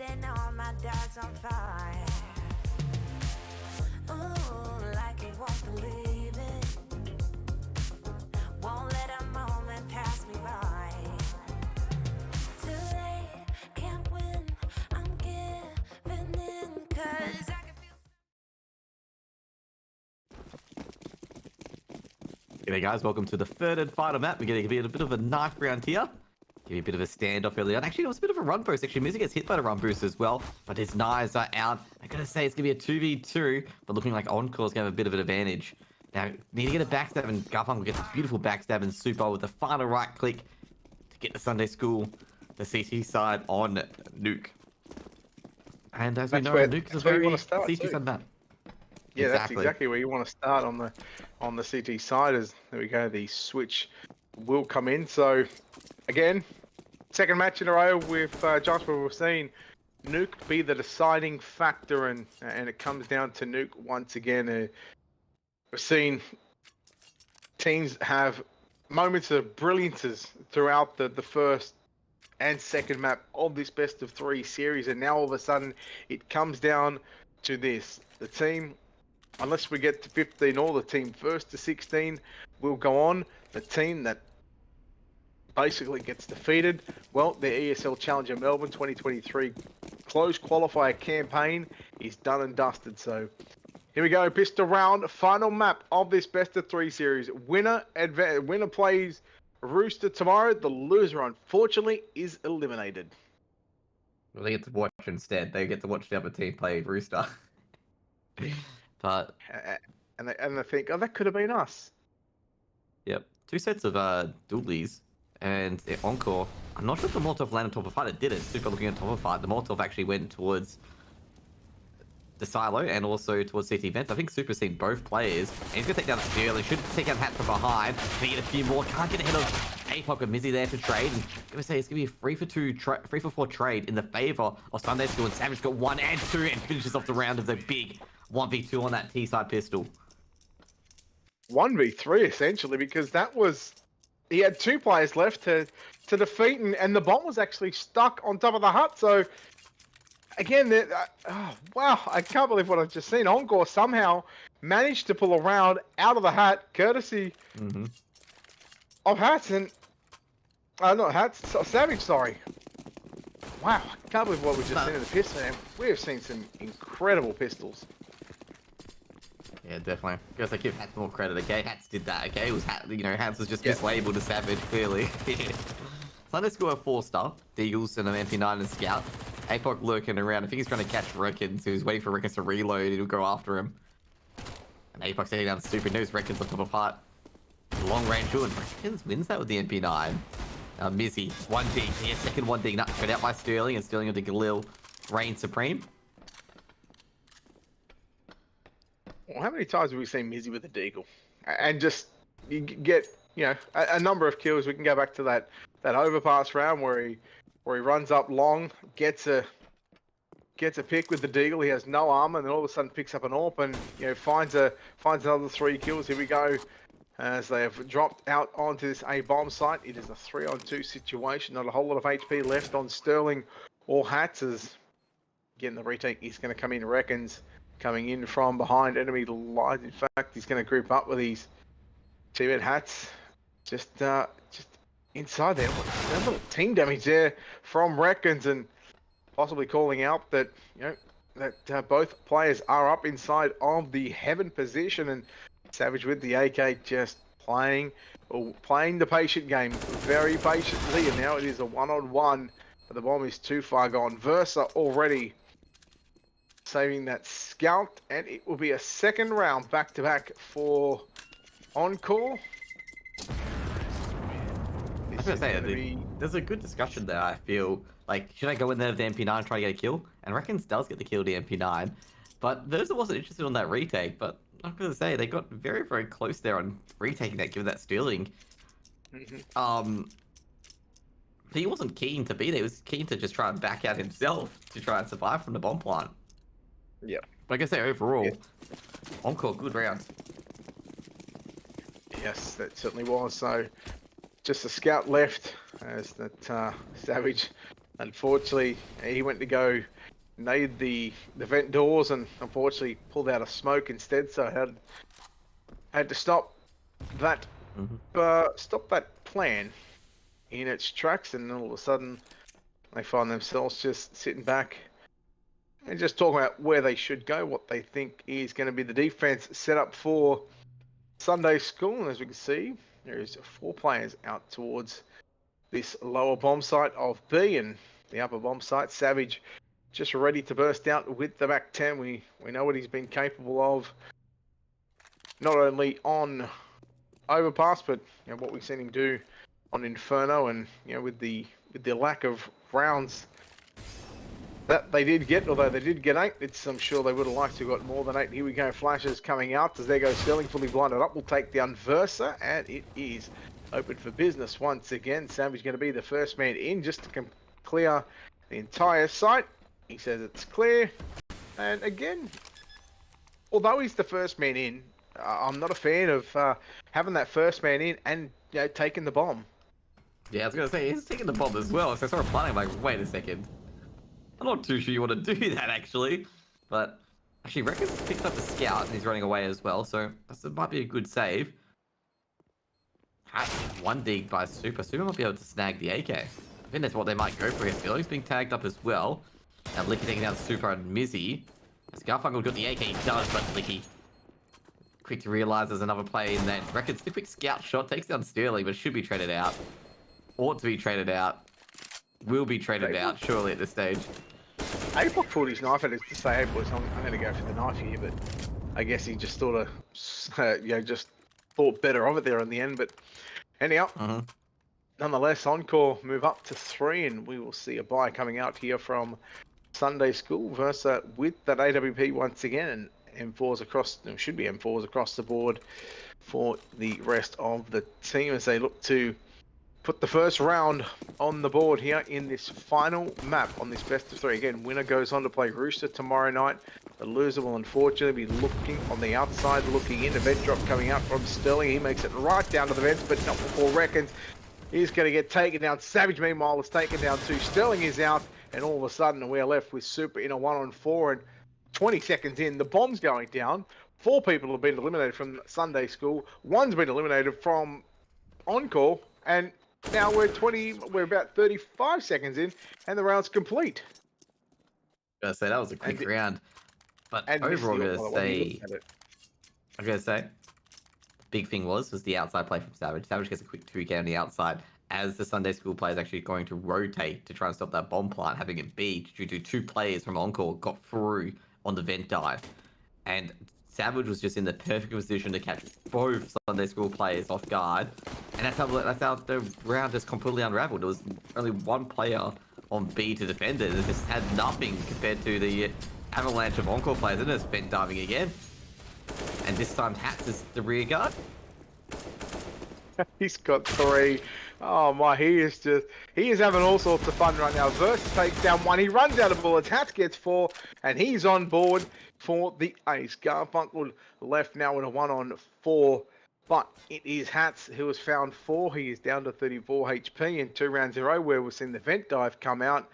setting all my doubts on fire. Ooh, like you won't believe it. Won't let a moment pass me by. Too late, can't win. I'm giving in, 'cause I can feel. G'day guys, welcome to the third and final map. We're going to give you a bit of a knife round here. Give you a bit of a standoff early on. Actually, it was a bit of a run boost. Actually, Mizzy gets hit by the run boost as well, but his knives are out. I'm going to say it's going to be a 2v2, but looking like Encore's going to have a bit of an advantage. Now, need to get a backstab, and Garfunkel gets a beautiful backstab, and Supar with the final right click to get the Sunday School, the CT side on Nuke. And as we know, Nuke is a very CT side map. Yeah, that's exactly where you want to start on the CT side. As there we go, the switch will come in. So again, second match in a row with Jasper. We've seen Nuke be the deciding factor, and it comes down to Nuke once again. We've seen teams have moments of brilliances throughout the first and second map of this best of 3 series, and now all of a sudden it comes down to this. The team, unless we get to 15 or the team first to 16, will go on. The team that basically gets defeated, well, the ESL Challenger Melbourne 2023 closed qualifier campaign is done and dusted. So here we go, pistol round, final map of this best of 3 series. Winner plays Rooster tomorrow. The loser, unfortunately, is eliminated. Well, they get to watch instead. They get to watch the other team play Rooster. But and they think, oh, that could have been us. Yep, 2 sets of dualies and Encore. I'm not sure if the Molotov landed top of fight. It didn't. Super looking at top of fight. The Molotov actually went towards the silo and also towards CT vents. I think Super's seen both players. And he's gonna take down Sterling. Should take down Hatz from behind. Can get a few more. Can't get ahead of APOC and Mizzy there to trade. And I'm gonna say it's gonna be a 3-for-4 trade in the favor of Sunday School. And Savage got 1 and 2 and finishes off the round of the big 1v2 on that T-side pistol. 1v3 essentially, because that was, he had 2 players left to defeat, and the bomb was actually stuck on top of the hut. So again, oh, wow, I can't believe what I've just seen. Encore somehow managed to pull a round out of the hat, courtesy of Hatz, and not Hatz, Savage, sorry. Wow, I can't believe what we've just seen in the pistol. And we have seen some incredible pistols. Yeah, definitely. Because I give Hatz more credit. Okay, Hatz did that. Okay, it was Hatz was just mislabeled as Savage, clearly. Sunday School have 4-star, Deagles and an MP9 and Scout. APOC lurking around. I think he's trying to catch Rekonz, so he's waiting for Rekonz to reload. He'll go after him. And APOC's taking down Super. Knows Rekonz on top of heart. Long range shot. Rekonz wins that with the MP9. Mizzy, 1D. He has second 1D. Not cut out by Sterling, and Sterling with the Galil reign supreme. Well, how many times have we seen Mizzy with a deagle? And just, you get, a number of kills. We can go back to that overpass round where he runs up long, gets a pick with the deagle. He has no armor, and then all of a sudden picks up an AWP and finds another 3 kills. Here we go, as they have dropped out onto this A bomb site. It is a 3-on-2 situation. Not a whole lot of HP left on Sterling or Hatz. As again, the retake is going to come in. Rekonz coming in from behind enemy lines. In fact, he's going to group up with his teammate Hatz. Just inside there. A little team damage there from Rekonz, and possibly calling out that that both players are up inside of the heaven position, and Savage with the AK just playing the patient game very patiently, and now it is a 1-on-1, but the bomb is too far gone. Versa already saving that Scout, and it will be a second round back-to-back for Encore. I was gonna say, there's a good discussion there, I feel. Like, should I go in there with the MP9 and try to get a kill? And Rekonz does get the kill with the MP9. But Versa wasn't interested on that retake, but I'm gonna say, they got very, very close there on retaking that, given that Sterling. He wasn't keen to be there, he was keen to just try and back out himself to try and survive from the bomb plant. Yeah. But I guess overall, Encore, good round. Yes, that certainly was. So just a Scout left, as that Savage Unfortunately, he went to go nade the vent doors and unfortunately pulled out a smoke instead. So had to stop that stop that plan in its tracks, and all of a sudden they find themselves just sitting back and just talking about where they should go, what they think is going to be the defense set up for Sunday School. And as we can see, there is 4 players out towards this lower bomb site of B, and the upper bomb site, Savage, just ready to burst out with the back 10. We know what he's been capable of, not only on Overpass, but what we've seen him do on Inferno, and with the lack of rounds that they did get, although they did get 8, I'm sure they would have liked to have got more than 8. Here we go, flashes coming out as there goes Sterling, fully blinded up. We'll take down Versa, and it is open for business once again. Savage going to be the first man in just to clear the entire site. He says it's clear, and again, although he's the first man in, I'm not a fan of having that first man in and taking the bomb. Yeah, I was gonna say he's taking the bomb as well. So I started planning, like, wait a second. I'm not too sure you want to do that actually, but actually rekonz picked up the scout and he's running away as well. So that might be a good save. One dig by Supar. Supar might be able to snag the AK. I think that's what they might go for here. Sterling's being tagged up as well. And Liki taking down Supar and Mizzy. Garfunkel got the AK, he does, but Liki quick to realise there's another player in there. rekonz the quick scout shot takes down Sterling, but should be traded out. Ought to be traded out. Will be traded out, surely, at this stage. April pulled his knife out to say, hey boys, I'm going to go for the knife here, but I guess he just thought just thought better of it there in the end. But anyhow, nonetheless, Encore move up to 3, and we will see a buy coming out here from Sunday School versus with that AWP once again, and M4s across, should be M4s across the board for the rest of the team as they look to put the first round on the board here in this final map on this best of 3. Again, winner goes on to play Rooster tomorrow night. The loser will unfortunately be looking on the outside, looking in. A vent drop coming out from Sterling. He makes it right down to the vents, but not before rekonz. He's going to get taken down. Savage, meanwhile, is taken down too. Sterling is out, and all of a sudden we are left with Supar in a 1-on-4, and 20 seconds in, the bomb's going down. 4 people have been eliminated from Sunday School. 1's been eliminated from Encore, and now we're about 35 seconds in, and the round's complete. I was gonna say that was a quick round, but overall, I'm gonna say, the big thing was the outside play from Savage. Savage gets a quick 2K on the outside as the Sunday School player is actually going to rotate to try and stop that bomb plant, having it beat due to 2 players from Encore got through on the vent dive, and Savage was just in the perfect position to catch both Sunday School players off guard, and that's how the round just completely unraveled. There was only 1 player on B to defend it, and it just had nothing compared to the avalanche of Encore players, and it's vent diving again. And this time Hatz is the rear guard. He's got 3. Oh my, he is having all sorts of fun right now. Versa takes down 1. He runs out of bullets. Hatz gets 4, and he's on board for the ace. Garfunkel left now in a 1-on-4, but it is Hatz who has found 4. He is down to 34 HP in 2 rounds in a row, where we've seen the vent dive come out,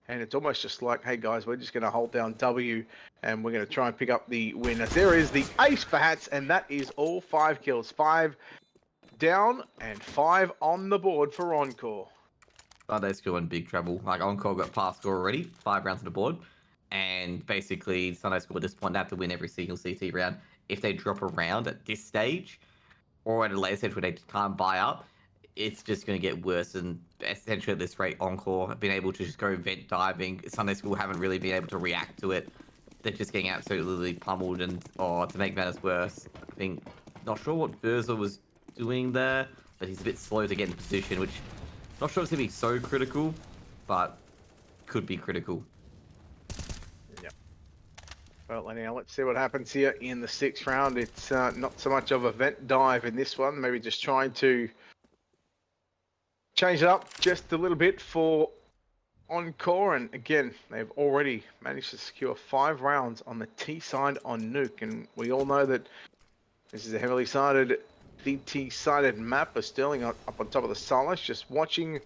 and it's almost just like, hey guys, we're just going to hold down W, and we're going to try and pick up the win. As there is the ace for Hatz, and that is all 5 kills. 5 down and 5 on the board for Encore. Sunday School in big trouble. Like, Encore got past score already, 5 rounds on the board, and basically Sunday School at this point, they have to win every single CT round. If they drop a round at this stage, or at a later stage where they can't buy up, it's just going to get worse. And essentially at this rate, Encore have been able to just go vent diving. Sunday School haven't really been able to react to it. They're just getting absolutely pummeled, and to make matters worse, I think, not sure what Versa was doing there, but he's a bit slow to get in position, which not sure it's gonna be so critical, but could be critical. Yeah. Well, anyhow, let's see what happens here in the 6th round. It's not so much of a vent dive in this one, maybe just trying to change it up just a little bit for Encore, and again, they've already managed to secure 5 rounds on the T side on Nuke, and we all know that this is a heavily sided DT-sided map of Sterling up on top of the Solace, just watching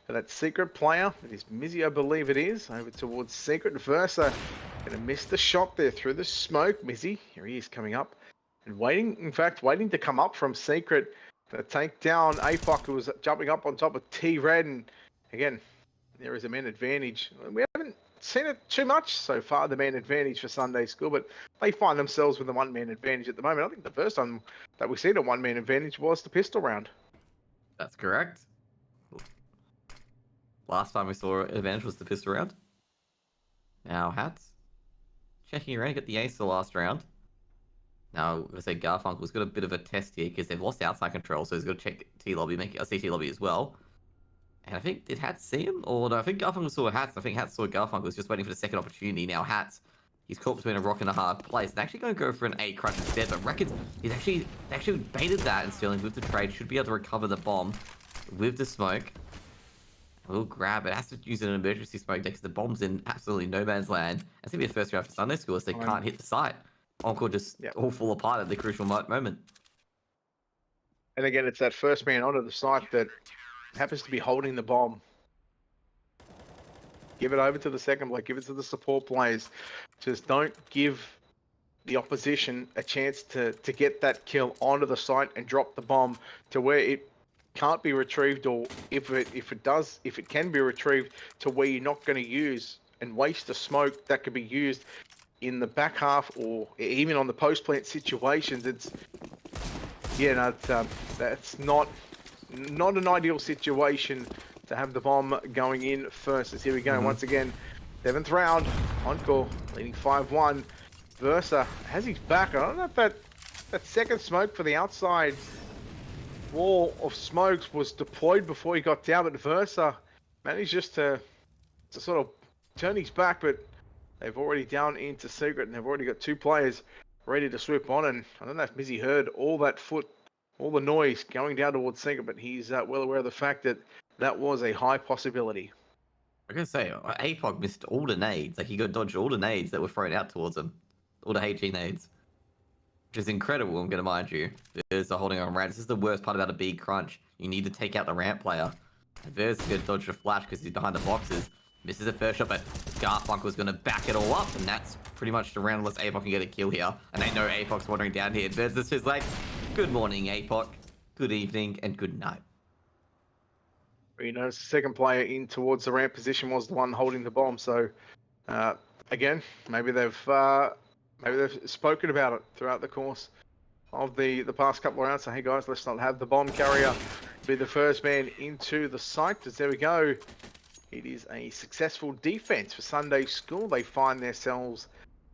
for that secret player. It is Mizzy, I believe it is. Over towards secret. Versa gonna miss the shot there through the smoke. Mizzy, here he is coming up and waiting. In fact, waiting to come up from secret. Gonna take down APOC, who was jumping up on top of T-Red. And again, there is a man advantage. We haven't seen it too much so far, the man advantage for Sunday School, but they find themselves with a one-man advantage at the moment. I think the first time that we seen a one-man advantage was the pistol round. That's correct. Last time we saw an advantage was the pistol round. Now Hatz checking around, get the ace the last round. Now, I say Garfunkel's got a bit of a test here because they've lost outside control, so he's got to check T lobby, make a CT lobby as well. And I think, did Hatz see him? Or no, I think Garfunkel saw Hatz. I think Hatz saw Garfunkel, was just waiting for the second opportunity. Now Hatz, he's caught between a rock and a hard place. They're actually going to go for an A crunch instead, but rekonz, he's actually baited that, and Sterling with the trade should be able to recover the bomb with the smoke. We'll grab it. Has to use an emergency smoke because the bomb's in absolutely no man's land. It's going to be a first round for Sunday School as they can't hit the site. Encore just all fall apart at the crucial moment. And again, it's that first man onto the site that happens to be holding the bomb. Give it over to the second player. Give it to the support players. Just don't give the opposition a chance to get that kill onto the site and drop the bomb to where it can't be retrieved, or if it can be retrieved, to where you're not going to use and waste the smoke that could be used in the back half or even on the post plant situations. It's that's not an ideal situation to have the bomb going in first. As here we go once again, 7th round. Encore leading 5-1. Versa has his back. I don't know if that second smoke for the outside wall of smokes was deployed before he got down, but Versa managed just to sort of turn his back, but they've already down into secret and they've already got 2 players ready to swoop on. And I don't know if Mizzy heard all the noise going down towards secret, but he's well aware of the fact that that was a high possibility. I'm going to say, APOC missed all the nades. Like, he got dodged all the nades that were thrown out towards him. All the HG nades. Which is incredible, I'm going to mind you. There's a holding on ramp. This is the worst part about a big crunch. You need to take out the ramp player. And Ver's going to dodge the flash because he's behind the boxes. Misses the first shot, but Garfunkel's going to back it all up. And that's pretty much the round unless APOC can get a kill here. And they know APOC's wandering down here. Ver's just is like, good morning, APOC. Good evening and good night. You notice the second player in towards the ramp position was the one holding the bomb. So, again, maybe they've spoken about it throughout the course of the past couple of rounds. So, hey guys, let's not have the bomb carrier be the first man into the site. As there we go. It is a successful defense for Sunday School. They find themselves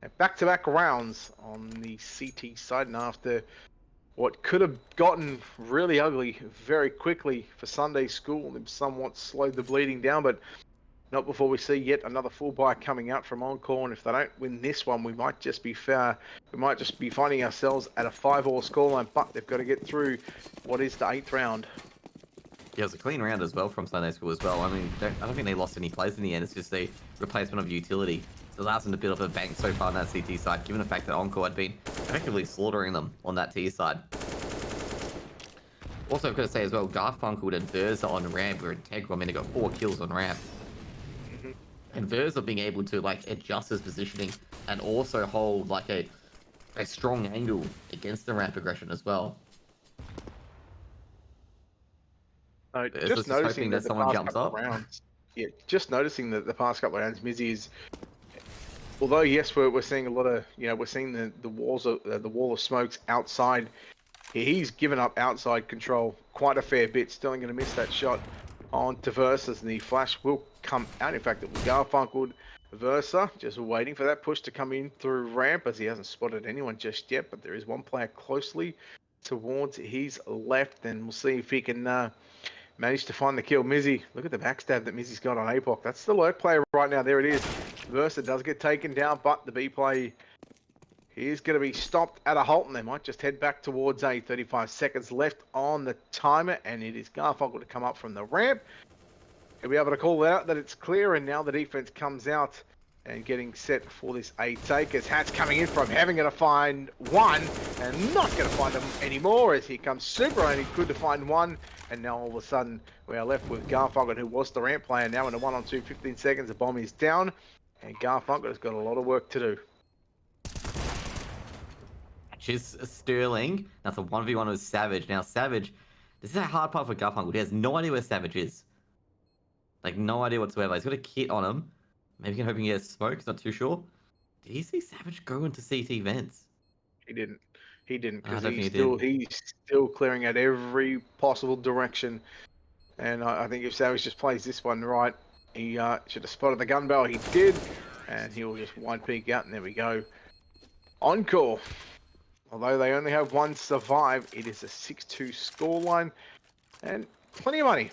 at back-to-back rounds on the CT side, and after what could have gotten really ugly very quickly for Sunday School, they've somewhat slowed the bleeding down, but not before we see yet another full buy coming out from Encore. And if they don't win this one, we might just be finding ourselves at a 5-all scoreline. But they've got to get through what is the 8th round. Yeah, it was a clean round as well from Sunday School as well. I mean, I don't think they lost any plays in the end. It's just a replacement of utility. So it allows them to build up a bank so far on that CT side, given the fact that Encore had been effectively slaughtering them on that T side. Also, I've got to say as well, Garfunkel and Versa on ramp were integral. I mean, they got 4 kills on ramp. And Versa being able to, like, adjust his positioning and also hold, like, a strong angle against the ramp aggression as well. Just noticing that someone jumps up. Just noticing that the past couple of rounds, Mizzy is, although yes, we're seeing a lot of, we're seeing the walls of the wall of smokes outside. He's given up outside control quite a fair bit. Still going to miss that shot on to Versa, and the flash will come out. In fact, it was Garfunkel. Versa just waiting for that push to come in through ramp, as he hasn't spotted anyone just yet, but there is one player closely towards his left, and we'll see if he can manage to find the kill. Mizzy, look at the backstab that Mizzy's got on APOC. That's the lurk player right now. There it is. Versa does get taken down, but the B play is going to be stopped at a halt, and they might just head back towards A. 35 seconds left on the timer, and it is Garfunkel to come up from the ramp. He'll be able to call out that it's clear, and now the defense comes out and getting set for this A take as Hatz coming in from heaven, going to find one and not going to find them anymore as here comes Supar, only good to find one, and now all of a sudden we are left with Garfunkel, who was the ramp player, now in a 1-on-2, 15 seconds, the bomb is down, and Garfunkel has got a lot of work to do. Which is Sterling. That's a 1v1 with Savage. Now, Savage, this is a hard part for Garfunkel. He has no idea where Savage is. Like, no idea whatsoever. He's got a kit on him. Maybe he can hoping he has smoke. He's not too sure. Did he see Savage go into CT vents? He didn't. He didn't, I because don't he's think he still clearing out every possible direction. And I think if Savage just plays this one right, he should have spotted the gun barrel. He did, and he'll just one peek out, and there we go. Encore. Although they only have one survive, it is a 6-2 scoreline, and plenty of money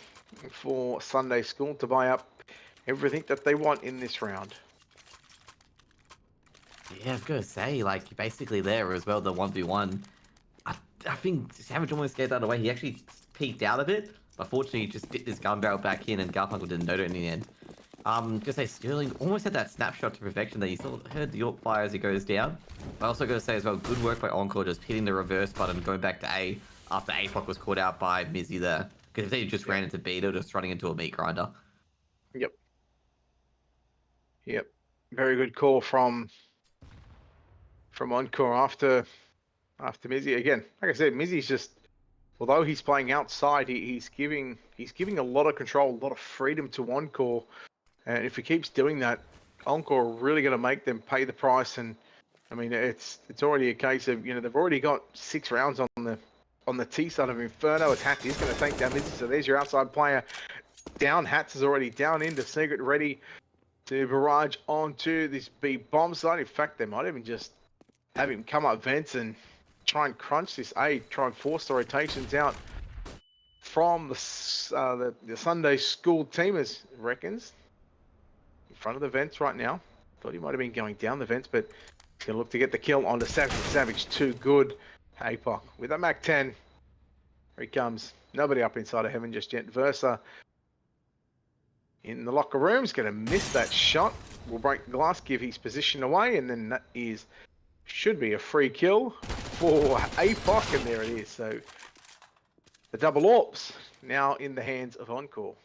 for Sunday School to buy up everything that they want in this round. Yeah, I was gonna say, like, basically there as well, the 1v1. I think Savage almost gave that away. He actually peeked out of it, but fortunately he just dipped his gun barrel back in and Garfunkel didn't notice in the end. Gonna say Sterling almost had that snapshot to perfection there. You still heard the York fire as he goes down. I also gotta say as well, good work by Encore just hitting the reverse button, going back to A after APOC was caught out by Mizzy there. Because if they just ran into B, they were just running into a meat grinder. Yep. Very good call from Encore after Mizzy. Again, like I said, Mizzy's just, although he's playing outside, he's giving a lot of control, a lot of freedom to Encore. And if he keeps doing that, Encore are really going to make them pay the price. And I mean, it's already a case of, they've already got 6 rounds on the T side of Inferno. As Hatz is going to take down Mizzy. So there's your outside player down. Hatz is already down into Secret, ready to barrage onto this B bomb side. In fact, they might even just have him come up vents and try and crunch this A, try and force the rotations out from the Sunday School team, as reckons. In front of the vents right now. Thought he might have been going down the vents, but he's going to look to get the kill onto Savage. Savage too good. APOC with a Mac 10. Here he comes. Nobody up inside of heaven just yet. Versa in the locker room is going to miss that shot. Will break the glass, give his position away, and then that should be a free kill for APOC, and there it is. So the double AWPs now in the hands of Encore.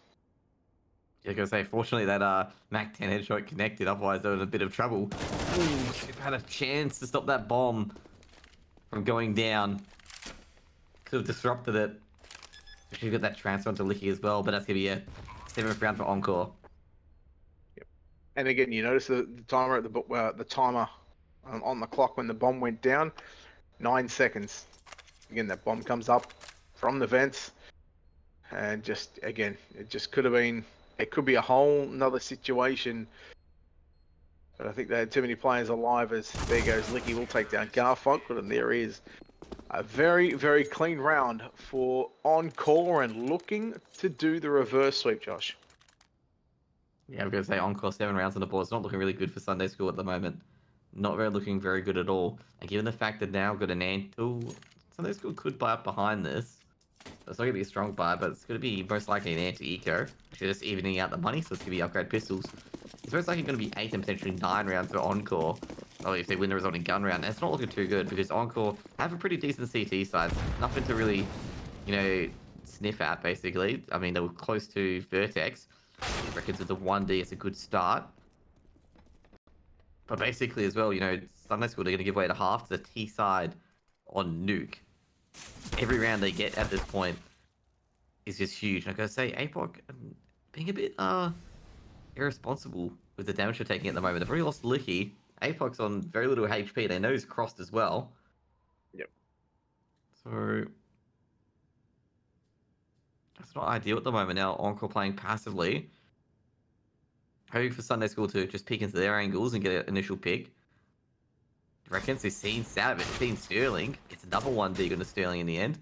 Yeah, I was gonna say, fortunately that Mac 10 headshot connected, otherwise they were in a bit of trouble. Ooh, should have had a chance to stop that bomb from going down. Could have disrupted it. Should have got that transfer onto Liki as well, but that's gonna be a 7th round for Encore. Yep. And again, you notice the timer at the timer on the clock when the bomb went down, 9 seconds. Again, that bomb comes up from the vents, and just again, it just could have been. It could be a whole nother situation, but I think they had too many players alive. As there goes Liki, will take down Garfunkel, and there is a very, very clean round for Encore, and looking to do the reverse sweep, Josh. Yeah, I'm gonna say Encore 7 rounds on the board. It's not looking really good for Sunday School at the moment. Not looking very good at all. And given the fact that now got an anti, Sunday School could buy up behind this. It's not going to be a strong buy, but it's going to be most likely an anti-eco. Actually, just evening out the money, so it's going to be upgrade pistols. It's most likely going to be 8 and potentially 9 rounds for Encore. Oh, if they win the resulting gun round. And it's not looking too good, because Encore have a pretty decent CT side. Nothing to really, sniff at, basically. I mean, they were close to Vertex. I reckon with the 1D, it's a good start. But basically as well, Sunday School, they're going to give away the half to the T side on Nuke. Every round they get at this point is just huge. And I gotta say, APOC being a bit irresponsible with the damage they're taking at the moment. They've already lost Liki. APOC's on very little HP. They know he's crossed as well. Yep. So that's not ideal at the moment. Now Encore playing passively. Hoping for Sunday School to just peek into their angles and get an initial pick. Reckons he's seen Savage, seen Sterling, gets another 1D going to Sterling in the end.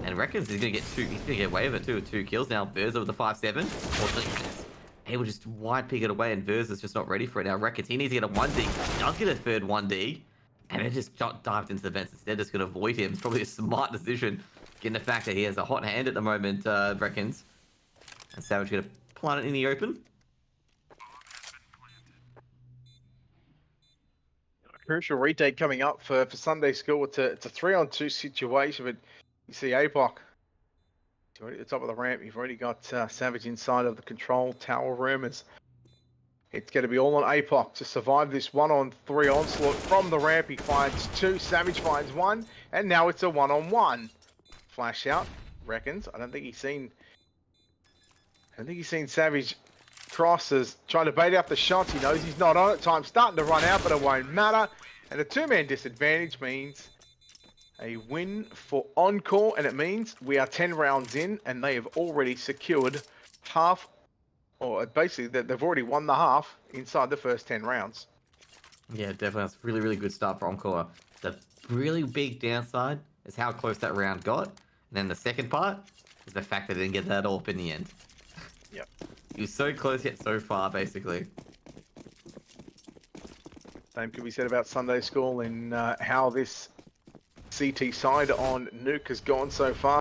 And reckons he's going to get away with it too with 2 kills. Now Versa with the 5-7. Fortunately, able to just wide pick it away, and Versa's just not ready for it. Now reckons he needs to get a 1D. He does get a third 1D. And it just dived into the vents instead, just going to avoid him. It's probably a smart decision, given the fact that he has a hot hand at the moment, reckons. And Savage going to plant it in the open. crucial retake coming up for Sunday School. It's a 3-on-2 situation, but you see APOC. He's already at the top of the ramp. You've already got Savage inside of the control tower room. It's going to be all on APOC to survive this 1-on-3 onslaught from the ramp. He finds 2, Savage finds 1, and now it's a 1-on-1. Flash out, reckons. I don't think he's seen Savage crosses, trying to bait out the shots. He knows he's not on it. Time's starting to run out, but it won't matter. And a 2-man disadvantage means a win for Encore, and it means we are 10 rounds in, and they have already secured half, or basically they've already won the half inside the first 10 rounds. Yeah, definitely. That's a really, really good start for Encore. The really big downside is how close that round got. And then the second part is the fact that they didn't get that all up in the end. Yep. He was so close yet so far, basically. Same could be said about Sunday School in how this CT side on Nuke has gone so far.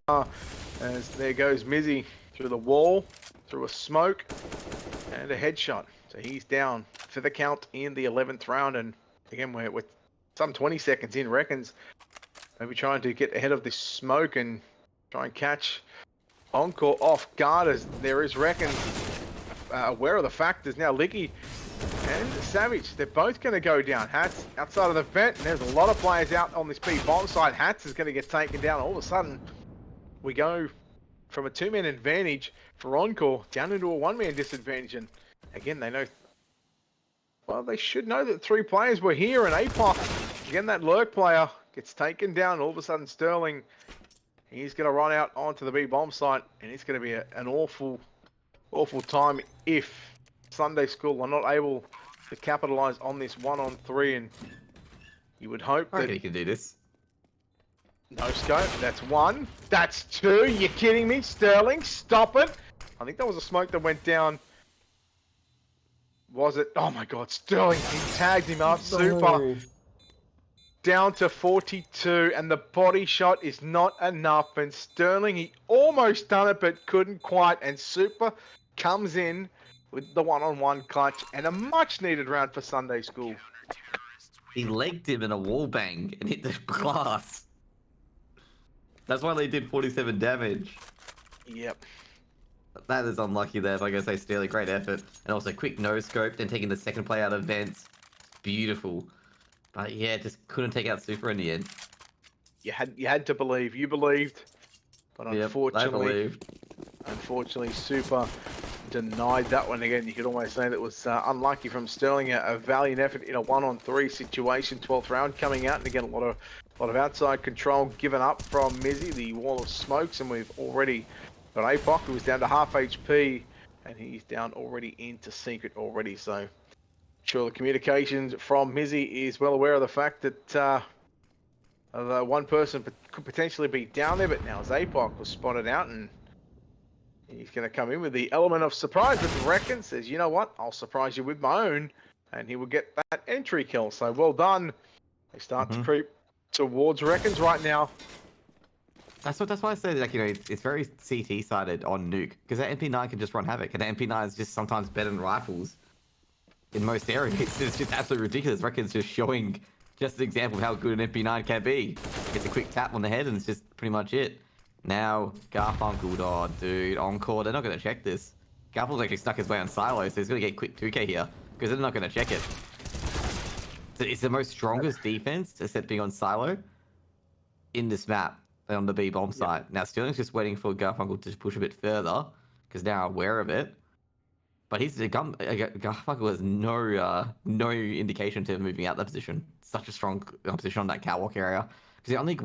As there goes Mizzy through the wall, through a smoke, and a headshot. So he's down for the count in the 11th round. And again, we're some 20 seconds in, reckons. Maybe trying to get ahead of this smoke and try and catch Encore off guard, as there is reckons aware of the fact there's now Liki and Savage. They're both going to go down. Hatz outside of the vent, and there's a lot of players out on this B bomb side. Hatz is going to get taken down. All of a sudden, we go from a 2-man advantage for Encore down into a 1-man disadvantage. And again, they know, well, they should know that 3 players were here, and APOC, again, that lurk player gets taken down. All of a sudden, Sterling, he's going to run out onto the B bomb site, and it's going to be an awful time if Sunday School are not able to capitalize on this 1-on-3. And you would hope I that reckon he can do this. no scope. That's 1. That's 2. You're kidding me, Sterling? Stop it! I think that was a smoke that went down. Was it? Oh my God, Sterling! He tagged him up. Super. Down to 42, and the body shot is not enough. And Sterling, he almost done it, but couldn't quite. And Super comes in with the 1-on-1 clutch, and a much-needed round for Sunday School. He legged him in a wall bang and hit the glass. That's why they did 47 damage. Yep. That is unlucky there, if I gotta say, Sterling. Great effort. And also quick no-scope, then taking the second play out of vents. Beautiful. But yeah, just couldn't take out Super in the end. You had to believe. You believed. But Yep, I believed. unfortunately, Super denied that one again. You could almost say that was unlucky from Sterling. A valiant effort in a 1-on-3 situation. 12th round coming out, and again, a lot of outside control given up from Mizzy. The wall of smokes, and we've already got APOC, who was down to half HP, and he's down already into secret already. So sure, the communications from Mizzy is well aware of the fact that the one person could potentially be down there, but now as APOC was spotted out, and he's going to come in with the element of surprise, but Reckon says, you know what, I'll surprise you with my own, and he will get that entry kill. So well done. They start to creep towards Reckons right now. That's why I said, like, you know, it's very CT-sided on Nuke, because that MP9 can just run havoc, and the MP9 is just sometimes better than rifles in most areas. It's just absolutely ridiculous. Reckon's just showing just an example of how good an MP9 can be. Gets a quick tap on the head, and it's just pretty much it. Now, Garfunkel, oh, dude, Encore, they're not going to check this. Garfunkel's actually stuck his way on Silo, so he's going to get quick 2k here, because they're not going to check it. So it's the most strongest defense, except being on Silo, in this map, on the B bomb site. Now, Sterling's just waiting for Garfunkel to push a bit further, because now aware of it. But Garfunkel has no indication to moving out that position. Such a strong position on that catwalk area. Because the only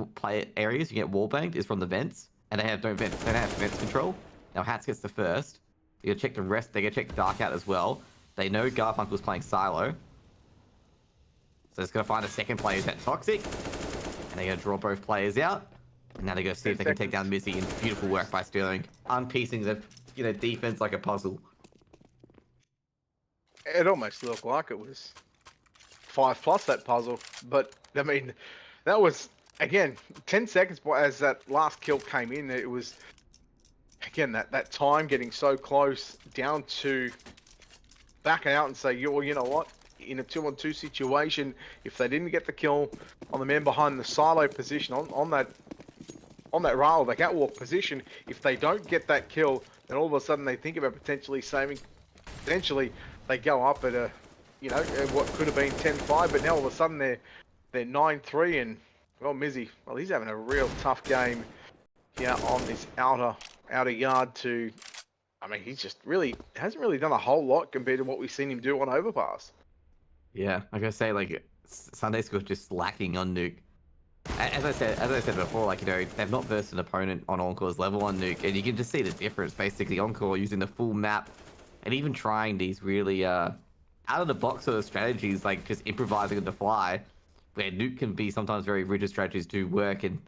areas you get wall banged is from the vents, and they have no vents. They don't have vents control. Now Hatz gets the first. You gotta check the rest. They gotta check Dark out as well. They know Garfunkel's playing Silo, so it's gonna find a second player who's that toxic, and they're gonna draw both players out. And now they go see if they can take down Mizzy. And beautiful work by Sterling, unpiecing the defense like a puzzle. It almost looked like it was 5+ that puzzle, but I mean, that was, again, 10 seconds as that last kill came in. It was, again, that time getting so close down to back out and say, well, you know what? in a 2-on-2 situation, if they didn't get the kill on the man behind the silo position on that rail, the catwalk position, if they don't get that kill, then all of a sudden they think about potentially saving. Potentially they go up at what could have been 10-5, but now all of a sudden they're 9-3, and well, Mizzy, well, he's having a real tough game here on this outer yard to. I mean, he's just really hasn't really done a whole lot compared to what we've seen him do on Overpass. Yeah, like I say, like Sunday School's just lacking on Nuke. As I said before, like, they've not versed an opponent on Encore's level on Nuke, and you can just see the difference. Basically, Encore using the full map, and even trying these really out of the box sort of strategies, like just improvising on the fly, where Nuke can be sometimes very rigid strategies do work and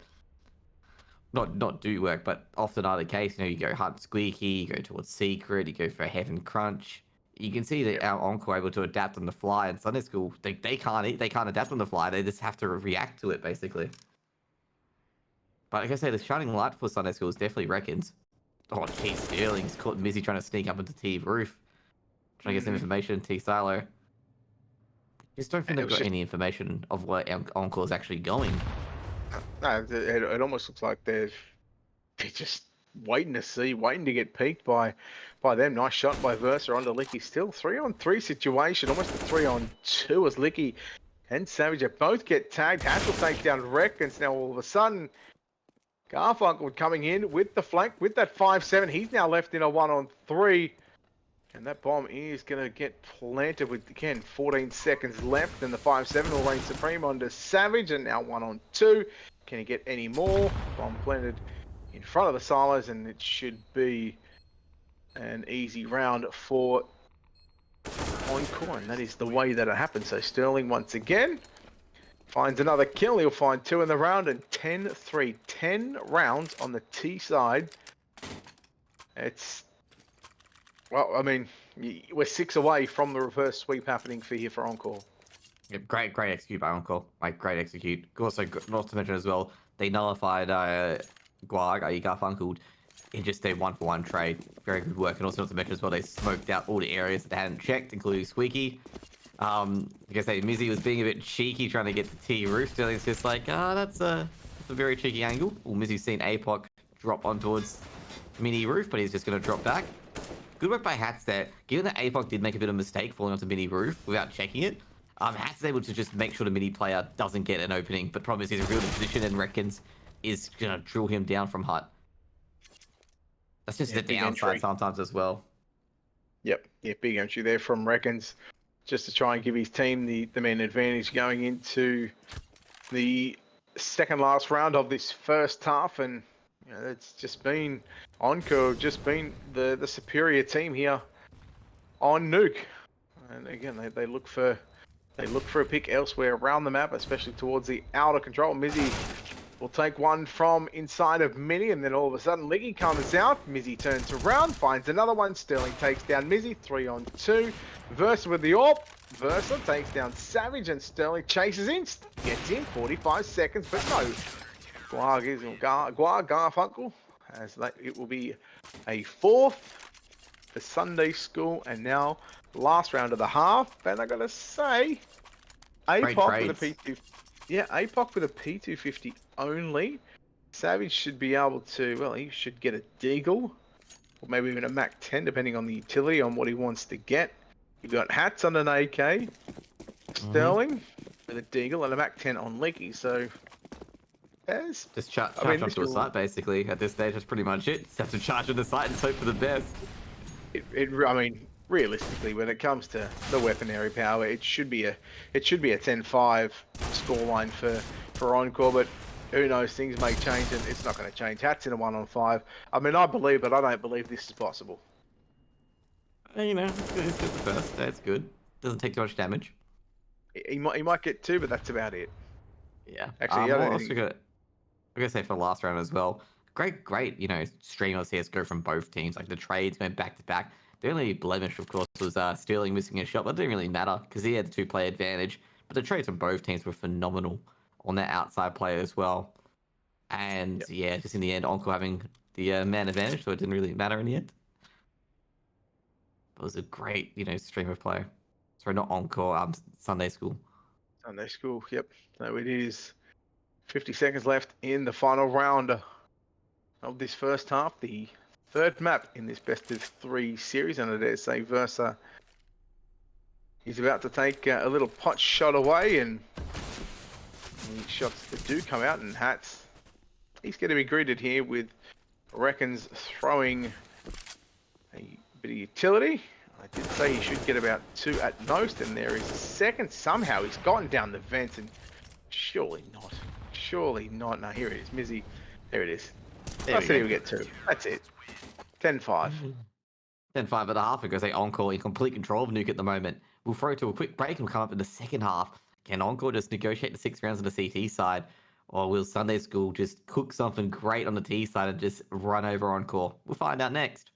not do work, but often are the case. You go Hunt Squeaky, you go towards Secret, you go for Heaven Crunch. You can see that our Encore able to adapt on the fly, and Sunday School they can't adapt on the fly. They just have to react to it basically. But like I say, the shining light for Sunday School is definitely rekonz. Oh, geez, Sterling's caught Mizzy trying to sneak up into T roof, trying to get some information in T silo. Just don't think they've got any information of where Encore is actually going. No, it almost looks like they're just waiting to get peeked by them. Nice shot by Versa onto Liki. Still 3-on-3 situation, almost a 3-on-2 as Liki and Savage both get tagged. Hatz will take down rekonz. Now all of a sudden, Garfunkel coming in with the flank with that 5-7. He's now left in a 1-on-3. And that bomb is going to get planted with, again, 14 seconds left. And the 5-7 will reign supreme onto Savage. And now 1-on-2. Can he get any more? Bomb planted in front of the silos. And it should be an easy round for Encore. And that is the way that it happens. So Sterling once again finds another kill. He'll find 2 in the round. And 10-3. 10 rounds on the T side. It's... Well, I mean, we're 6 away from the reverse sweep happening for Encore. Yeah, great execute by Encore. Like, great execute. Also, not to mention as well, they nullified Garfunkel in just a 1-for-1 trade. Very good work. And also not to mention as well, they smoked out all the areas that they hadn't checked, including Squeaky. Like I say, Mizzy was being a bit cheeky trying to get to T roof. Sterling's just like, that's a very cheeky angle. Well, Mizzy's seen APOC drop on towards mini roof, but he's just going to drop back. Good work by Hatz there. Given that APOC did make a bit of a mistake falling onto mini roof without checking it, Hatz is able to just make sure the mini player doesn't get an opening. But problem is he's in a real position and rekonz is going to drill him down from hut. That's just the downside sometimes as well. Yep, big entry there from rekonz, just to try and give his team the main advantage going into the second last round of this first half. And it's just been Encore, just been the superior team here on Nuke. And again, they look for a pick elsewhere around the map, especially towards the outer control. Mizzy will take one from inside of Mini, and then all of a sudden Liki comes out. Mizzy turns around, finds another one. Sterling takes down Mizzy, 3-on-2. Versa with the AWP. Versa takes down Savage, and Sterling chases in, gets in, 45 seconds, but no. Garfunkel, as it will be a 4th for Sunday School, and now last round of the half. And I gotta say, APOC with a P2, APOC with a P250 only. Savage should be able to, well, he should get a Deagle, or maybe even a Mac 10, depending on the utility on what he wants to get. You've got Hatz on an AK, Sterling with a Deagle, and a Mac 10 on Liki. So. Just charge onto a site, basically. At this stage, that's pretty much it. Just have to charge on the site and hope for the best. I mean, realistically, when it comes to the weaponry power, it should be a 10-5 scoreline for Encore. But who knows? Things may change, and it's not going to change. Hatz in a 1-on-5. I mean, I believe, but I don't believe this is possible. It's good the first. That's good. Doesn't take too much damage. He might get 2, but that's about it. Yeah. Actually, I'm gonna say for the last round as well. Great, stream of CSGO from both teams. Like the trades went back to back. The only blemish, of course, was Sterling missing a shot, but it didn't really matter because he had the 2-player advantage. But the trades from both teams were phenomenal on that outside play as well. And just in the end, Encore having the man advantage, so it didn't really matter in the end. It was a great, stream of play. Sorry, not Encore. Sunday School. Sunday School. Yep. So it is 50 seconds left in the final round of this first half. The third map in this best of 3 series, and it is a Versa. He's about to take a little pot shot away, and the shots that do come out, and Hatz, he's going to be greeted here with rekonz throwing a bit of utility. I did say he should get about 2 at most, and there is a second. Somehow he's gotten down the vent, and surely not. Surely not. No, here it is, Mizzy. There it is. I said he would get 2. That's it. 10-5. 10-5 at the half. It goes Encore in complete control of Nuke at the moment. We'll throw to a quick break and we'll come up in the second half. Can Encore just negotiate the 6 rounds on the CT side? Or will Sunday School just cook something great on the T side and just run over Encore? We'll find out next.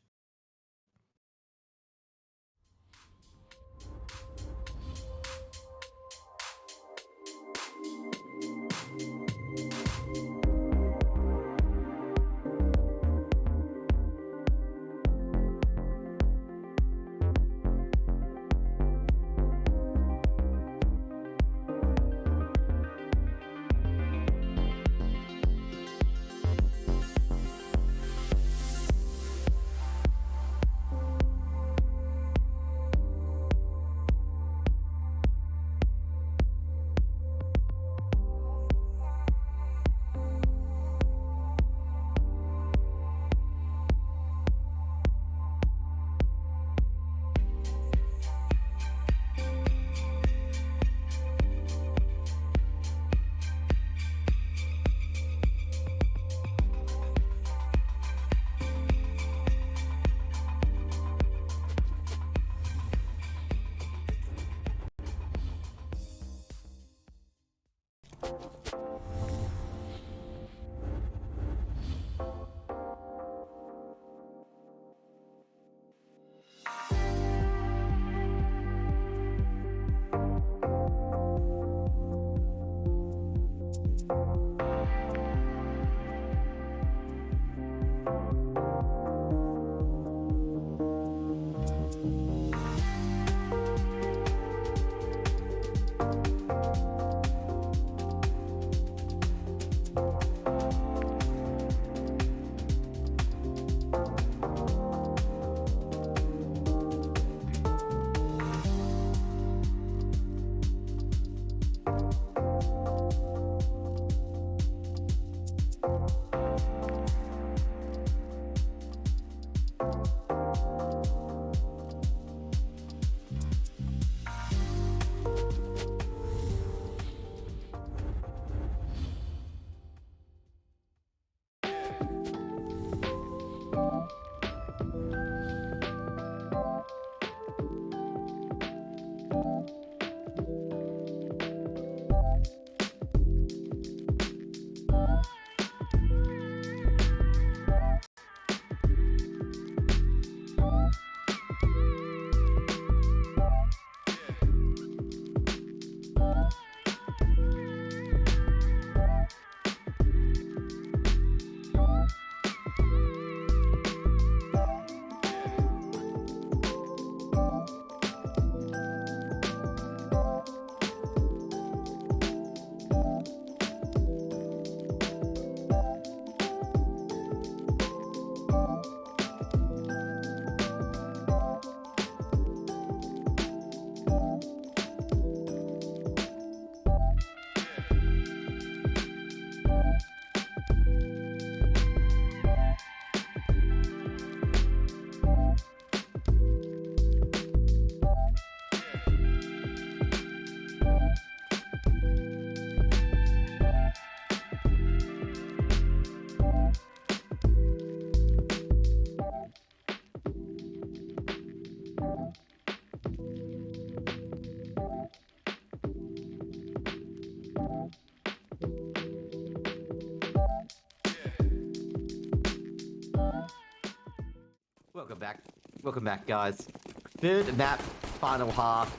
Welcome back, guys. Third map, final half.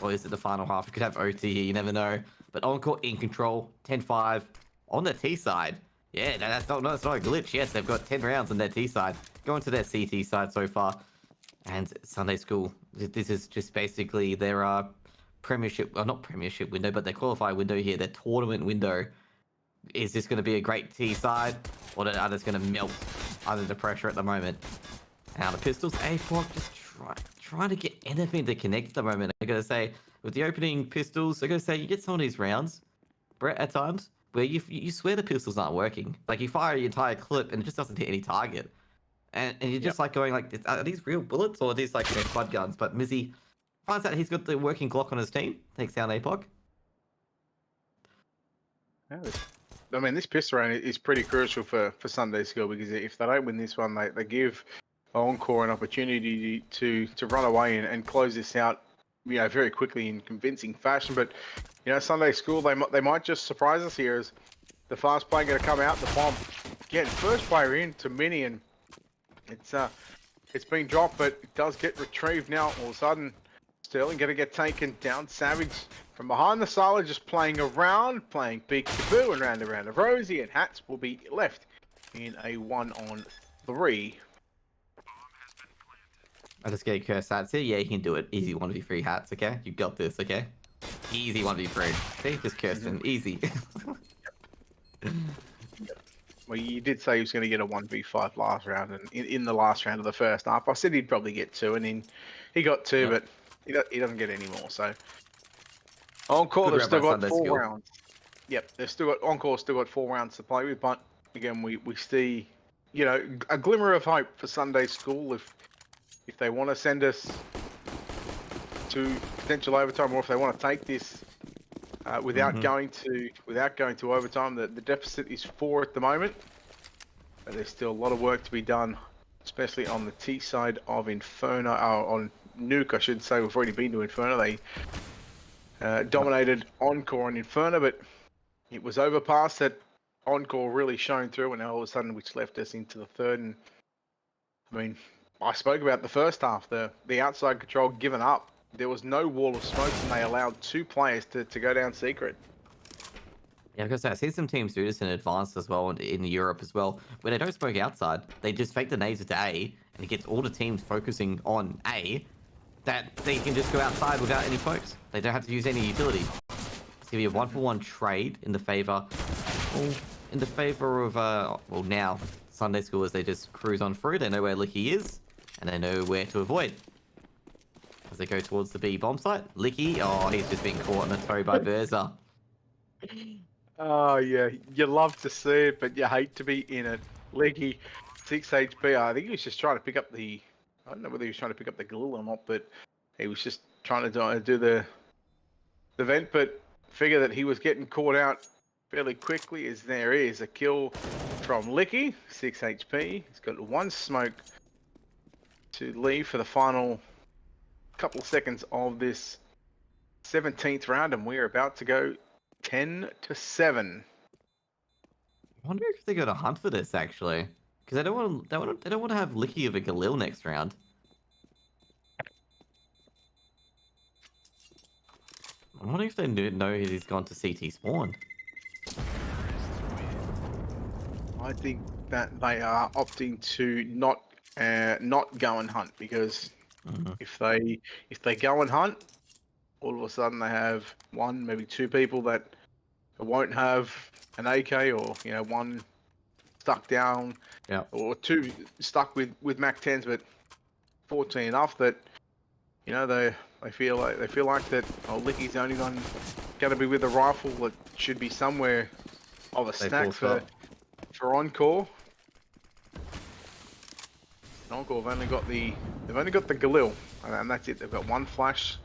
Or is it the final half? We could have OT here, you never know. But Encore in control, 10-5 on the T side. Yeah, that's not a glitch. Yes, they've got 10 rounds on their T side. Going to their CT side so far. And Sunday School, this is just basically their premiership, well, not premiership window, but their qualifier window here, their tournament window. Is this going to be a great T side, or are they just going to melt under the pressure at the moment? Now the Pistols, APOC just trying to get anything to connect at the moment. I gotta say, with the opening Pistols, I gotta say, you get some of these rounds, Brett, at times, where you swear the Pistols aren't working. Like, you fire the entire clip and it just doesn't hit any target. And you're just like going like, are these real bullets or are these like flood guns? But Mizzy finds out he's got the working Glock on his team, takes down APOC. I mean, this pistol round is pretty crucial for Sunday School, because if they don't win this one, they give Encore an opportunity to run away and close this out, very quickly in convincing fashion. But Sunday School, they might just surprise us here, as the fast player going to come out, the bomb, getting first player in to Mini, and it's been dropped, but it does get retrieved now. All of a sudden, Sterling going to get taken down. Savage from behind the silo, just playing around, playing peekaboo and round around of Rosie, and Hatz will be left in a 1-on-3. I just get cursed Hatz here. Yeah, you can do it. Easy 1v3 Hatz, okay? You got this, okay? Easy 1v3. See, just cursed him. Easy. Well, you did say he was going to get a 1v5 last round, and in the last round of the first half, I said he'd probably get 2, and then he got 2, but he doesn't get any more. So Encore, they've still got 4 rounds. Yep, Encore's still got 4 rounds to play with, but again, we see a glimmer of hope for Sunday School if they want to send us to potential overtime, or if they want to take this without going to overtime. The deficit is 4 at the moment, but there's still a lot of work to be done, especially on the T side of Inferno, on Nuke, I should say. We've already been to Inferno. They dominated Encore on Inferno, but it was overpass that Encore really shone through, and all of a sudden, which left us into the third. And I mean, I spoke about the first half, the outside control given up. There was no wall of smoke, and they allowed 2 players to go down secret. Yeah, because I've seen some teams do this in advanced as well, and in Europe as well, where they don't smoke outside. They just fake the nades to A, and it gets all the teams focusing on A, that they can just go outside without any smokes. They don't have to use any utility. It's going to be a 1-for-1 trade in the favor of, well, now, Sunday School, as they just cruise on through. They know where Liki is, and they know where to avoid. As they go towards the B bomb site, Liki, oh, he's just been caught in a toe by Verza. Oh yeah, you love to see it, but you hate to be in it. Liki, 6 HP. I think he was just trying to pick up the. I don't know whether he was trying to pick up the glue or not, but he was just trying to do the vent. But figure that he was getting caught out fairly quickly, as there is a kill from Liki, 6 HP. He's got 1 smoke to leave for the final couple of seconds of this 17th round, and we're about to go 10-7. I wonder if they're going to hunt for this, actually, because they don't want to have Liki of a Galil next round. I wonder if they know he's gone to CT spawn. I think that they are opting to not go and hunt, because if they go and hunt, all of a sudden they have 1, maybe 2 people that won't have an AK, or 1 stuck down, or 2 stuck with Mac 10s, but 14 enough that they feel like that Liki's the only one going to be with a rifle that should be somewhere of a snack for Encore. Encore have only got the Galil, and that's it. They've got 1 flash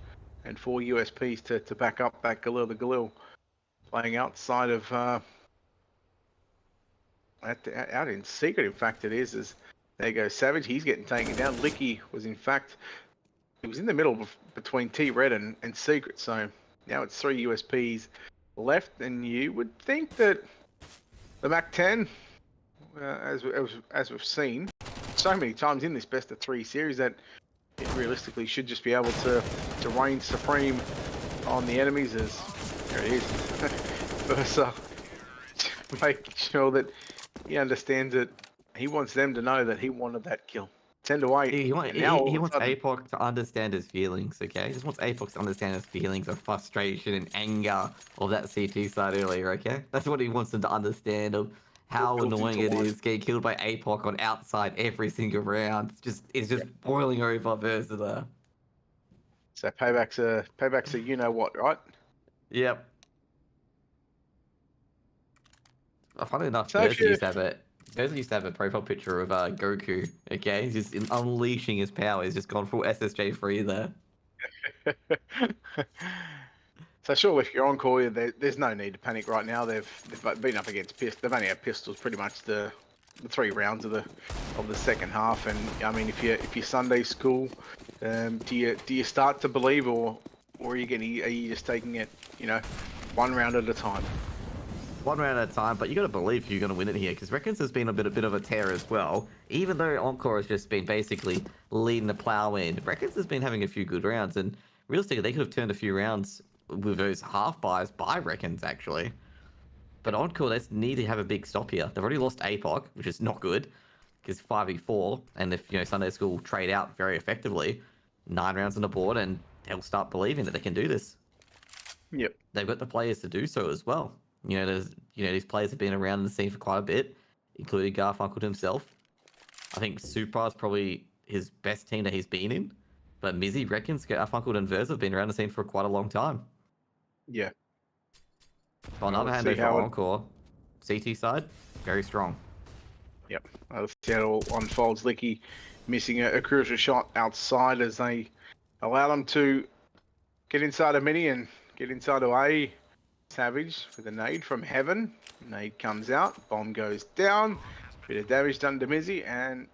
and 4 USPs to back up that Galil. The Galil playing outside of out in secret. In fact, it is. As there goes Savage. He's getting taken down. Liki was in fact in the middle between T-Red and secret. So now it's 3 USPs left, and you would think that the Mac 10, as we've seen so many times in this best of 3 series, that it realistically should just be able to reign supreme on the enemies. As there it is, Versa, making sure that he understands that he wants them to know that he wanted that kill. 10-8. He, And now all he of a wants sudden, APOC to understand his feelings, okay? He just wants APOC to understand his feelings of frustration and anger of that CT side earlier, okay? That's what he wants them to understand of how built annoying into it one. is getting killed by APOC on outside every single round. It's just boiling over versus there. So payback's a you know what, right? Yep. Funny enough, So if you Berza used to have a profile picture of Goku, okay? He's just unleashing his power. He's just gone full SSJ free there. So sure, if you're Encore, there's no need to panic right now. They've been up against pistols. They've only had pistols pretty much the 3 rounds of the second half. And I mean, if you're Sunday school, do you start to believe, or are you just taking it, one round at a time? One round at a time, but you got to believe you're going to win it here, because rekonz has been a bit of a tear as well. Even though Encore has just been basically leading the plow in, rekonz has been having a few good rounds, and realistically, they could have turned a few rounds with those half buys by rekonz actually. But Encore, they need to have a big stop here. They've already lost APOC, which is not good, because 5v4, and if Sunday School trade out very effectively, 9 rounds on the board, and they'll start believing that they can do this. Yep. They've got the players to do so as well. These players have been around in the scene for quite a bit, including Garfunkel himself. I think Supar is probably his best team that he's been in, but Mizzy reckons Garfunkel and Verz have been around the scene for quite a long time. Yeah. On the other hand, though, for Encore, CT side, very strong. Yep. Let's see how it all unfolds. Liki missing a crucial shot outside as they allow them to get inside a mini and get inside of A. Savage with a nade from heaven. Nade comes out. Bomb goes down. Bit of damage done to Mizzy, and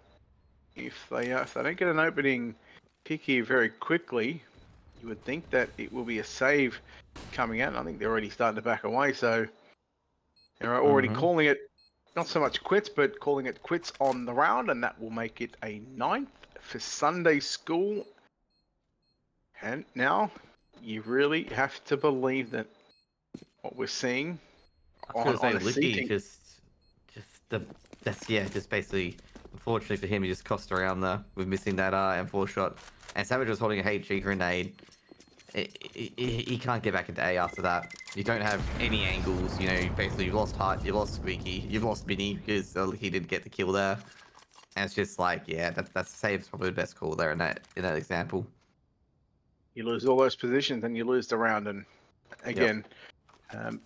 if they don't get an opening pick here very quickly, you would think that it will be a save coming out. And I think they're already starting to back away, so they're already calling it not so much quits, but calling it quits on the round, and that will make it a 9th for Sunday School. And now you really have to believe that what we're seeing I was on going a to say, Liki, seating. just basically, unfortunately for him, he just cost around there with missing that M4 shot. And Savage was holding a HG grenade. He can't get back into A after that. You don't have any angles, basically you've lost Heart, you've lost Squeaky, you've lost Mini because he didn't get the kill there. And it's just like, yeah, that's save's probably the best call there in that example. You lose all those positions and you lose the round. And again, I'm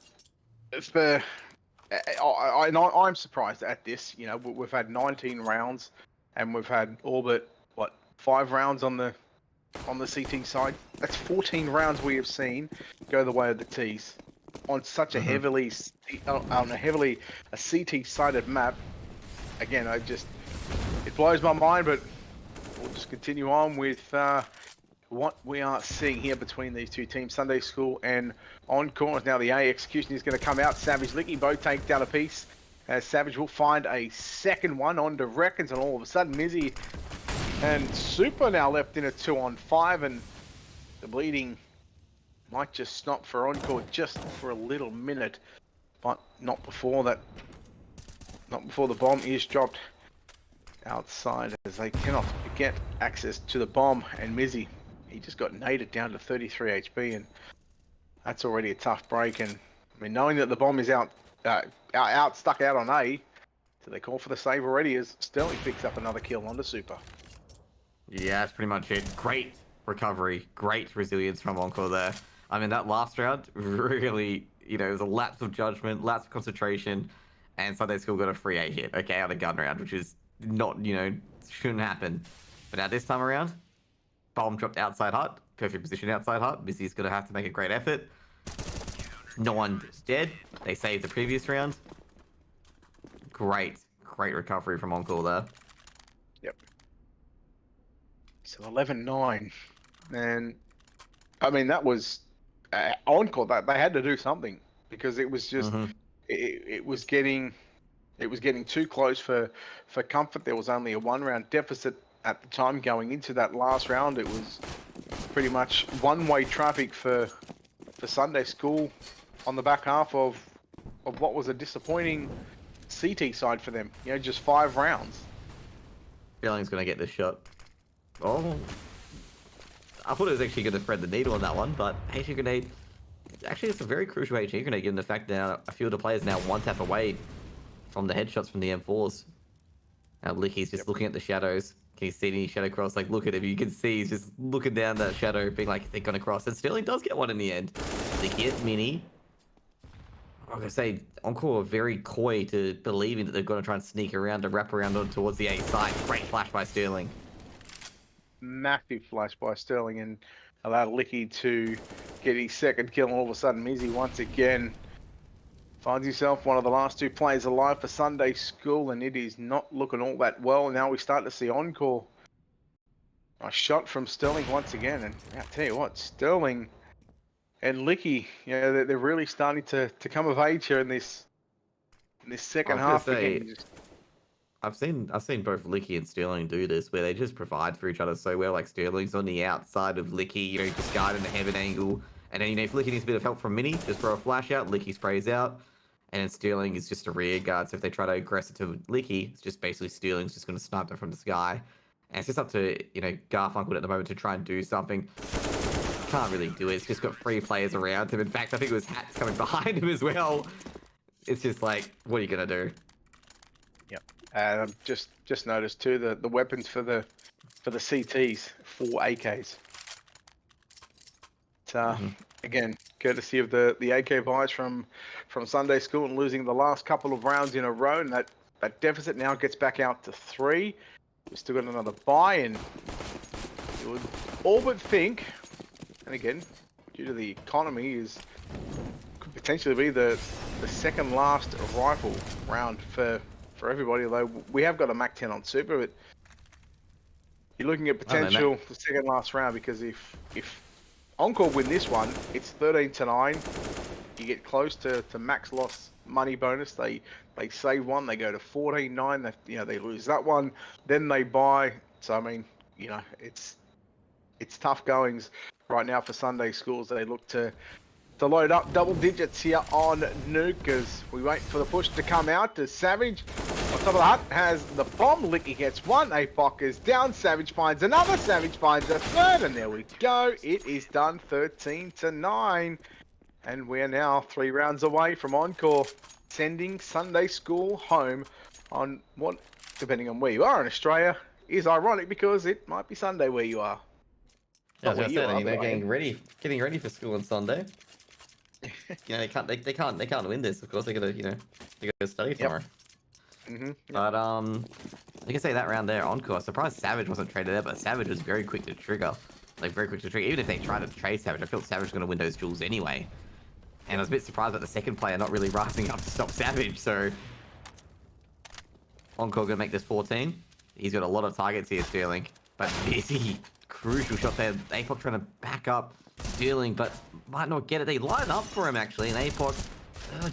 surprised at this. We've had 19 rounds, and we've had all but 5 rounds on the CT side. That's 14 rounds we have seen go the way of the T's on such a heavily a CT sided map. Again, it blows my mind, but we'll just continue on with what we are seeing here between these two teams. Sunday School and Encore. Now the A execution is going to come out. Savage, Liki both take down a piece. Savage will find a second one on to rekonz, and all of a sudden Mizzy and Supar now left in a 2-on-5, and the bleeding might just stop for Encore just for a little minute, but not before that. Not before the bomb is dropped outside, as they cannot get access to the bomb. And Mizzy, he just got naded down to 33 HP, and that's already a tough break. And I mean, knowing that the bomb is stuck out on A, so they call for the save already as Sterling picks up another kill onto Supar. Yeah, that's pretty much it. Great recovery, great resilience from Encore there. I mean, that last round really, it was a lapse of judgment, lapse of concentration, and Sunday School got a free A hit, okay, on a gun round, which is not, shouldn't happen. But now this time around, bomb dropped outside hut, perfect position outside hut. Mizzy's gonna have to make a great effort. No one dead. They saved the previous round. Great recovery from Encore there. Yep. So 11-9, and I mean that was Encore. That they had to do something, because it was just it was getting too close for comfort. There was only a 1-round deficit at the time going into that last round. It was pretty much one-way traffic for Sunday School on the back half of what was a disappointing CT side for them. Just 5 rounds. Sterling's going to get this shot. Oh. I thought it was actually going to thread the needle on that one, but HE grenade... Actually, it's a very crucial HE grenade, given the fact that now a few of the players now one tap away from the headshots from the M4s. Now Liki's just looking at the shadows. Can you see any shadow cross? Like, look at him. You can see he's just looking down that shadow, being like, they're going to cross. And Sterling does get one in the end. They get Mini. I'm going to say, Encore are very coy to believing that they're going to try and sneak around to wrap around on towards the A side. Great flash by Sterling. Massive flash by Sterling and allowed Liki to get his second kill. And all of a sudden, Mizzy once again finds himself one of the last two players alive for Sunday School, and it is not looking all that well. Now we start to see Encore. A shot from Sterling once again, and I tell you what, Sterling and Liki, you know, they're really starting to come of age here in this second half again. I've seen both Liki and Sterling do this, where they just provide for each other so well. Like Sterling's on the outside of Liki, you know, just guarding the heaven angle, and then, you know, if Liki needs a bit of help from Mini, just throw a flash out. Liki sprays out, and then Sterling is just a rear guard. So if they try to aggress it to Liki, it's just basically Sterling's just going to snipe them from the sky, and it's just up to, you know, Garfunkel at the moment to try and do something. Can't really do it. It's just got 3 players around him. In fact, I think it was Hatz coming behind him as well. It's just like, what are you gonna do? Yep. I've just noticed too the weapons for the CTs, 4 AKs. Again, courtesy of the AK buys from Sunday School and losing the last couple of rounds in a row, and that deficit now gets back out to 3. We've still got another buy, and you would all but think, and again, due to the economy, could potentially be the second last rifle round for everybody. Although we have got a Mac 10 on Super, but you're looking at potential the second last round, because if Encore win this one, it's 13-9. You get close to max loss money bonus. They save one, they go to 14-9. They lose that one, then they buy. So I mean, you know, it's tough goings right now for Sunday Schools. They look to load up double digits here on Nuke as we wait for the push to come out. As Savage on top of that has the bomb. Liki gets one. APOC is down. Savage finds another. Savage finds a third, and there we go. It is done, 13-9. And we're now 3 rounds away from Encore sending Sunday School home on what, depending on where you are in Australia, is ironic because it might be Sunday where you are. Yeah, I was gonna say, getting ready for school on Sunday. You know, they can't win this. Of course, they gotta study tomorrow. But I can say that round there, Encore. Surprised Savage wasn't traded there, but Savage was very quick to trigger. Like, very quick to trigger. Even if they tried to trade Savage, I felt Savage was gonna win those duels anyway. And I was a bit surprised about the second player not really rising up to stop Savage. So Encore gonna make this 14. He's got a lot of targets here, Sterling. But busy. Crucial shot there. APOC trying to back up Sterling, but might not get it. They line up for him, actually, and APOC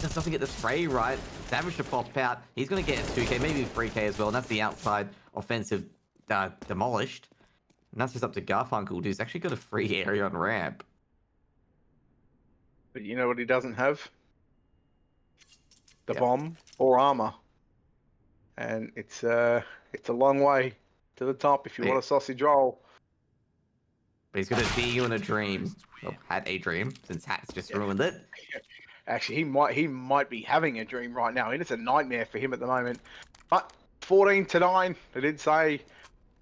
just doesn't get the spray right. Savage to pop out. He's going to get a 2k, maybe 3k as well, and that's the outside offensive demolished. And that's just up to Garfunkel, who's actually got a free area on ramp. But you know what he doesn't have? The bomb or armor. And it's a long way to the top if you want a sausage roll. But he's gonna see you in a dream. Well, had a dream, since Hatz just ruined it. Actually, he might be having a dream right now, and it's a nightmare for him at the moment. But 14-9, they did say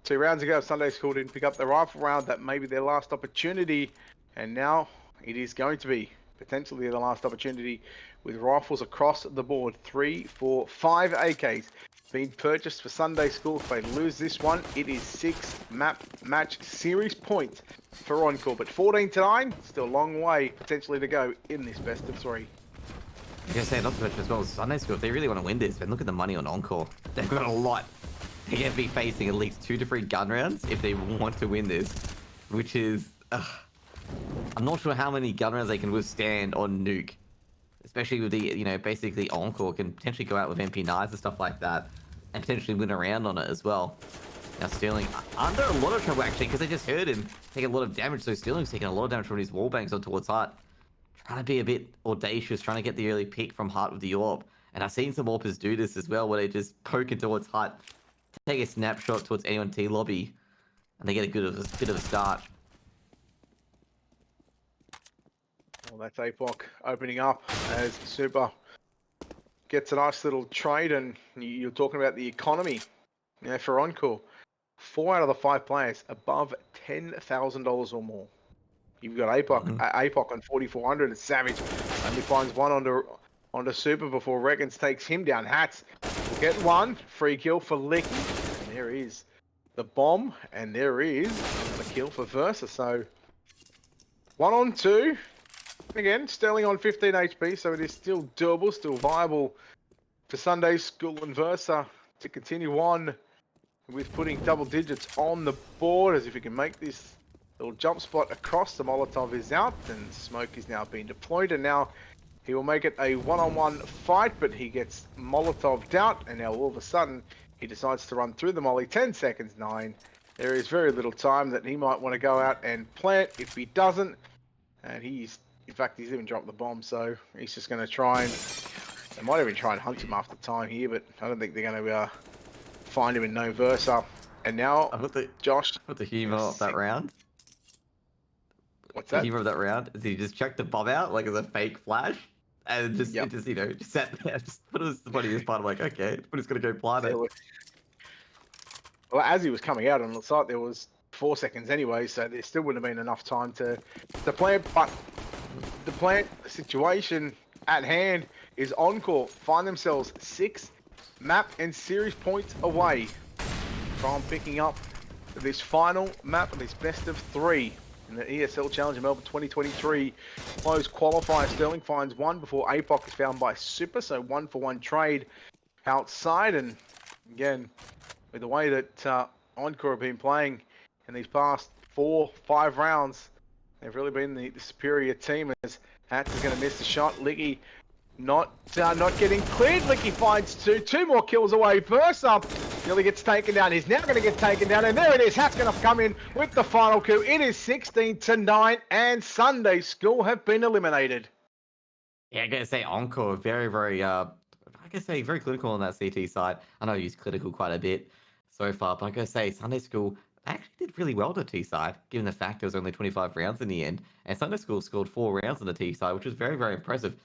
2 rounds ago Sunday School didn't pick up the rifle round. That may be their last opportunity, and now it is going to be potentially the last opportunity with rifles across the board. 3, 4, 5 AKs being purchased for Sunday School. If they lose this one, it is 6 match series points for Encore. But 14-9, still a long way potentially to go in this best of 3. I gotta say, not to mention as well, Sunday School, if they really want to win this, then look at the money on Encore. They've got a lot. They're going to be facing at least 2 to 3 gun rounds if they want to win this, which is... I'm not sure how many gun rounds they can withstand on Nuke. Especially with the, you know, basically Encore can potentially go out with MP9s and stuff like that, and potentially win a round on it as well. Now Sterling under a lot of trouble, actually, because they just heard him take a lot of damage. So Sterling's taking a lot of damage from his wallbangs on towards Hart. Trying to be a bit audacious, trying to get the early pick from Hart with the AWP. And I've seen some AWPers do this as well, where they just poke it towards Hart, take a snapshot towards anyone T lobby, and they get a bit of a start. Well, that's APOC opening up as Supar gets a nice little trade, and you're talking about the economy. For Encore, 4 out of the 5 players above $10,000 or more. You've got APOC, APOC on 4,400, and Savage only finds one onto Supar before rekonz takes him down. Hatz will get one free kill for Liki, and there is the bomb, and there is another kill for Versa. So 1 on 2. Again, Sterling on 15 HP, so it is still doable, still viable for Sunday School and Versa to continue on with putting double digits on the board. As if he can make this little jump spot across, the Molotov is out and smoke is now being deployed, and now he will make it a one-on-one fight, but he gets Molotoved out, and now all of a sudden he decides to run through the molly. 10 seconds, 9. There is very little time that he might want to go out and plant. If he doesn't, and in fact, he's even dropped the bomb, so he's just going to try and... They might even try and hunt him after time here, but I don't think they're going to find him in no Versa. And now, Josh... What's the humour of that round? What's that? The humour of that round is he just chucked the bomb out like as a fake flash, and just just sat there, just put the funniest part. I'm like, okay, we're just going to go plant it. Well, as he was coming out on the site, there was 4 seconds anyway, so there still wouldn't have been enough time to plant. But the situation at hand is Encore find themselves 6 map and series points away from picking up this final map of this best of 3 in the ESL Challenger Melbourne 2023 close qualifier. Sterling finds 1 before APOC is found by Supar, so 1-for-1 trade outside. And again, with the way that Encore have been playing in these past 4-5 rounds, they've really been the superior team. As Hatz is going to miss the shot. Liki not getting cleared. Liki finds 2 more kills away. Versa nearly gets taken down. He's now going to get taken down, and there it is. Hatz going to come in with the final kill. It is 16-9, and Sunday School have been eliminated. Yeah, I gotta say Encore very very clinical on that CT side. I know I use clinical quite a bit so far, but I gotta say Sunday School actually did really well to T side, given the fact there was only 25 rounds in the end, and Sunday School scored 4 rounds on the T side, which was very impressive.